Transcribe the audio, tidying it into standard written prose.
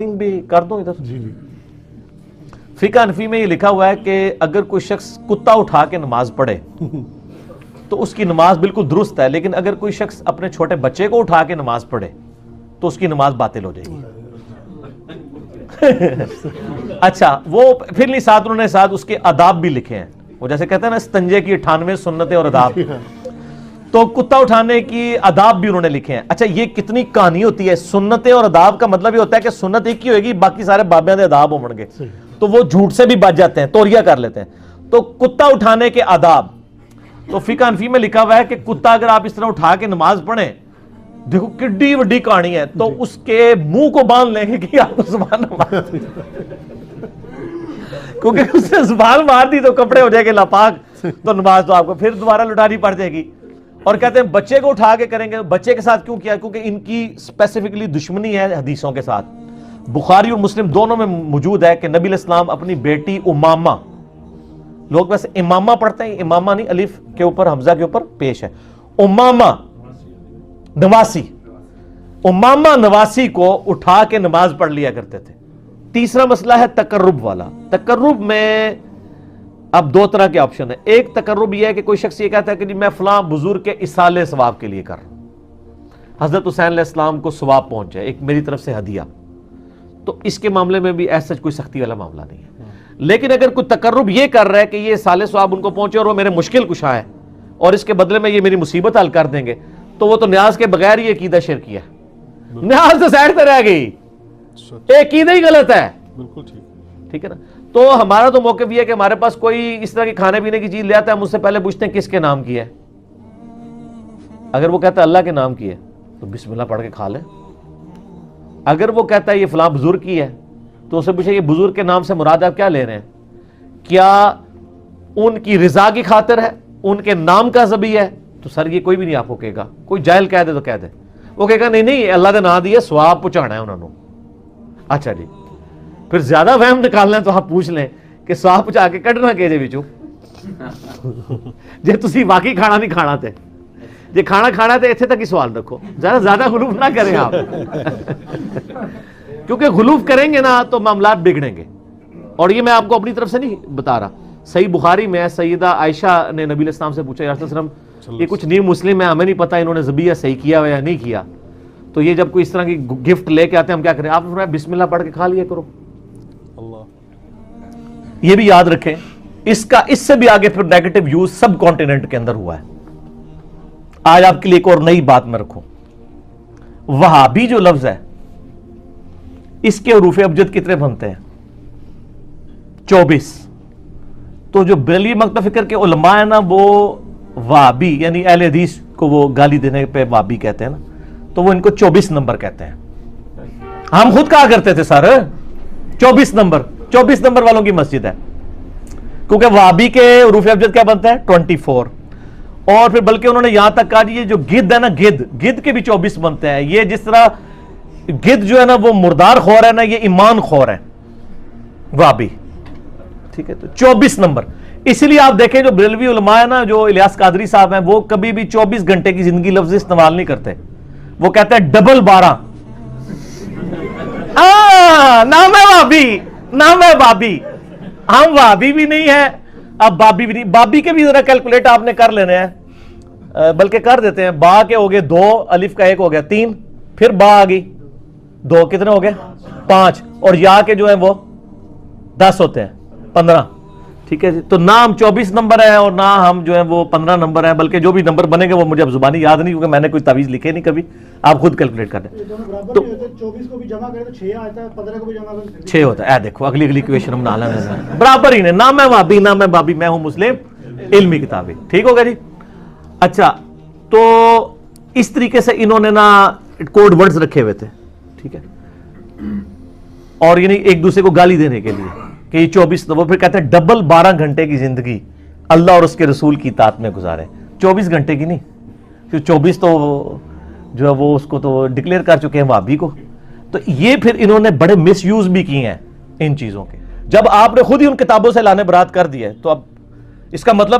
بھی کر دوں ادھر جی جی فقہ حنفی میں یہ لکھا ہوا ہے کہ اگر کوئی شخص کتا اٹھا کے نماز پڑھے تو اس کی نماز بالکل درست ہے، لیکن اگر کوئی شخص اپنے چھوٹے بچے کو اٹھا کے نماز پڑھے تو اس کی نماز باطل ہو جائے گی اچھا وہ پھر نہیں ساتھ انہوں نے ساتھ اس کے آداب بھی لکھے ہیں، وہ جیسے کہتے ہیں نا استنجے کی 98 سنتیں اور آداب، تو کتا اٹھانے کی آداب بھی انہوں نے لکھے ہیں۔ اچھا یہ کتنی کہانی ہوتی ہے، سنتیں اور آداب کا مطلب یہ ہوتا ہے کہ سنت ایک ہی ہوئے گی، باقی سارے بابیاں دے آداب ہو گے، تو وہ جھوٹ سے بھی بچ جاتے ہیں، توریہ کر لیتے ہیں۔ تو کتا اٹھانے کے آداب تو فقہ حنفی میں لکھا ہوا ہے کہ کتا اگر آپ اس طرح اٹھا کے نماز پڑھیں، دیکھو کڈی وڈی کہانی ہے، تو اس کے منہ کو باندھ لیں گے کہ آپ زبان مار دی، کیونکہ اس نے زبان مار دی تو کپڑے ہو جائے گے لاپاک، تو نماز تو آپ کو پھر دوبارہ لٹانی پڑ جائے گی۔ اور کہتے ہیں بچے کو اٹھا کے کریں گے، بچے کے ساتھ کیوں کیا؟ کیونکہ ان کی اسپیسیفکلی دشمنی ہے حدیثوں کے ساتھ۔ بخاری اور مسلم دونوں میں موجود ہے کہ نبی علیہ السلام اپنی بیٹی امامہ، لوگ ویسے امامہ پڑھتے ہیں، امامہ نہیں، الف کے اوپر حمزہ کے اوپر پیش ہے، امامہ نواسی، امامہ نواسی کو اٹھا کے نماز پڑھ لیا کرتے تھے۔ تیسرا مسئلہ ہے تقرب والا۔ تقرب میں اب دو طرح کے آپشن ہیں۔ ایک تقرب یہ ہے کہ کوئی شخص یہ کہتا ہے کہ جی میں فلاں بزرگ کے اصالے ثواب کے لیے کر رہا ہوں، حضرت حسین علیہ السلام کو ثواب پہنچ جائے، ایک میری طرف سے ہدیہ، تو اس کے معاملے میں بھی ایسا کوئی سختی والا معاملہ نہیں ہے۔ لیکن اگر کوئی تقرب یہ کر رہا ہے کہ یہ اصالے ثواب ان کو پہنچے اور وہ میرے مشکل کشا ہے اور اس کے بدلے میں یہ میری مصیبت حل کر دیں گے، تو وہ تو نیاز کے بغیر ہی عقیدہ شرکی ہے، نیاز تو سائڈ پہ رہ گئی، عقیدہ ہی غلط ہے، بالکل ٹھیک ہے نا۔ تو ہمارا تو موقف یہ ہے کہ ہمارے پاس کوئی اس طرح کی کھانے پینے کی چیز لے آتا ہے، ہم اس سے پہلے پوچھتے ہیں کس کے نام کی ہے، اگر وہ کہتا ہے اللہ کے نام کی ہے تو بسم اللہ پڑھ کے کھا لے، اگر وہ کہتا ہے یہ فلاں بزرگ کی ہے تو اسے پوچھے یہ بزرگ کے نام سے مراد آپ کیا لے رہے ہیں، کیا ان کی رضا کی خاطر ہے، ان کے نام کا ذبیح ہے؟ تو سر یہ کوئی بھی نہیں آپ کو کہے گا، کوئی جاہل کہہ دے تو کہہ دے، وہ کہے گا نہیں نہیں اللہ نے نام دیا ثواب پہنچانا ہے انہوں نے۔ اچھا جی، پھر زیادہ وہم نکالنا ہے تو آپ پوچھ لیں کہ ثواب پہنچا کے کڈنا کہ جے وچوں جے تسی واقعی کھانا نہیں کھانا تے، جے کھانا کھانا تے ایتھے تک ہی سوال رکھو، زیادہ غلوف نہ کریں آپ کیونکہ غلوف کریں گے نا تو معاملات بگڑیں گے۔ اور یہ میں آپ کو اپنی طرف سے نہیں بتا رہا، صحیح بخاری میں سیدہ عائشہ نے نبی علیہ السلام سے پوچھا یا رسول اللہ علیہ وسلم یہ کچھ نیو مسلم ہے، ہمیں نہیں پتا انہوں نے ذبیحہ صحیح کیا ہوا یا نہیں کیا، تو یہ جب کوئی اس طرح کی گفٹ لے کے آتے ہیں ہم کیا کریں؟ آپ نے فرمایا بسم اللہ پڑھ کے کھا لیا کرو۔ یہ بھی یاد رکھیں، اس سے بھی آگے پھر نیگیٹو یوز سب کانٹیننٹ کے اندر ہوا ہے۔ آج آپ کے لیے ایک اور نئی بات میں رکھوں، وہابی جو لفظ ہے اس کے حروف ابجد کتنے بنتے ہیں؟ 24۔ تو جو بریلوی مکتب فکر کے علماء ہیں نا وہ وہابی یعنی اہل حدیث کو وہ گالی دینے پہ وہابی کہتے ہیں نا، تو وہ ان کو 24 نمبر کہتے ہیں۔ ہم خود کہا کرتے تھے سر 24 نمبر والوں کی مسجد ہے، کیونکہ وہابی کے حروف ابجد کیا بنتا ہے 24، اور پھر بلکہ انہوں نے یہاں تک کہا یہ جو گدھ ہے نا، گدھ کے بھی 24 بنتے ہیں۔ یہ جس طرح گدھ جو ہے نا وہ مردار خور ہے نا، یہ ایمان خور ہے وہابی، ٹھیک ہے، تو 24 نمبر۔ اسی لیے آپ دیکھیں جو بریلوی علماء ہے نا، جو الیاس قادری صاحب ہیں، وہ کبھی بھی 24 گھنٹے کی زندگی لفظ استعمال نہیں کرتے، وہ کہتے ہیں ڈبل 12۔ نام ہے وہابی، نام ہے بابی، ہم وہابی بھی نہیں ہے اب بابی بھی نہیں۔ بابی کے بھی ذرا کیلکولیٹ آپ نے کر لینے ہیں، بلکہ کر دیتے ہیں، با کے ہو گئے 2، الف کا 1 ہو گیا 3، پھر با آ گئی 2، کتنے ہو گئے 5، اور یا کے جو ہیں وہ 10 ہوتے ہیں 15، ٹھیک ہے جی۔ تو نہ ہم 24 نمبر ہے اور نہ ہم جو ہیں وہ 15 نمبر ہیں، بلکہ جو بھی نمبر بنے گے وہ مجھے اب زبانی یاد نہیں، کیونکہ میں نے کوئی تعویذ لکھے نہیں کبھی، آپ خود کیلکولیٹ کر دیں۔ تو 24 کو بھی جمع کریں تو 6 آتا ہے، 15 کو بھی جمع کریں تو 6 ہوتا ہے۔ دیکھو اگلی کویشن ہم نہ لینا برابر ہی نہیں، نہ میں وہابی نہ میں بابی، میں ہوں مسلم، علمی کتابیں، ٹھیک ہوگا جی۔ اچھا تو اس طریقے سے انہوں نے نا کوڈ ورڈز رکھے ہوئے تھے، ٹھیک ہے، اور یعنی ایک دوسرے کو گالی دینے کے لیے کہ یہ 24، وہ پھر کہتے ہیں ڈبل 12 گھنٹے کی زندگی اللہ اور اس کے رسول کی اطاعت میں گزارے، 24 گھنٹے کی نہیں، پھر 24 تو جو ہے وہ اس کو تو ڈکلیئر کر چکے ہیں وہابی کو۔ تو یہ پھر انہوں نے بڑے مس یوز بھی کیے ہیں ان چیزوں کے۔ جب آپ نے خود ہی ان کتابوں سے لانے برات کر دیا ہے تو اب اس کا مطلب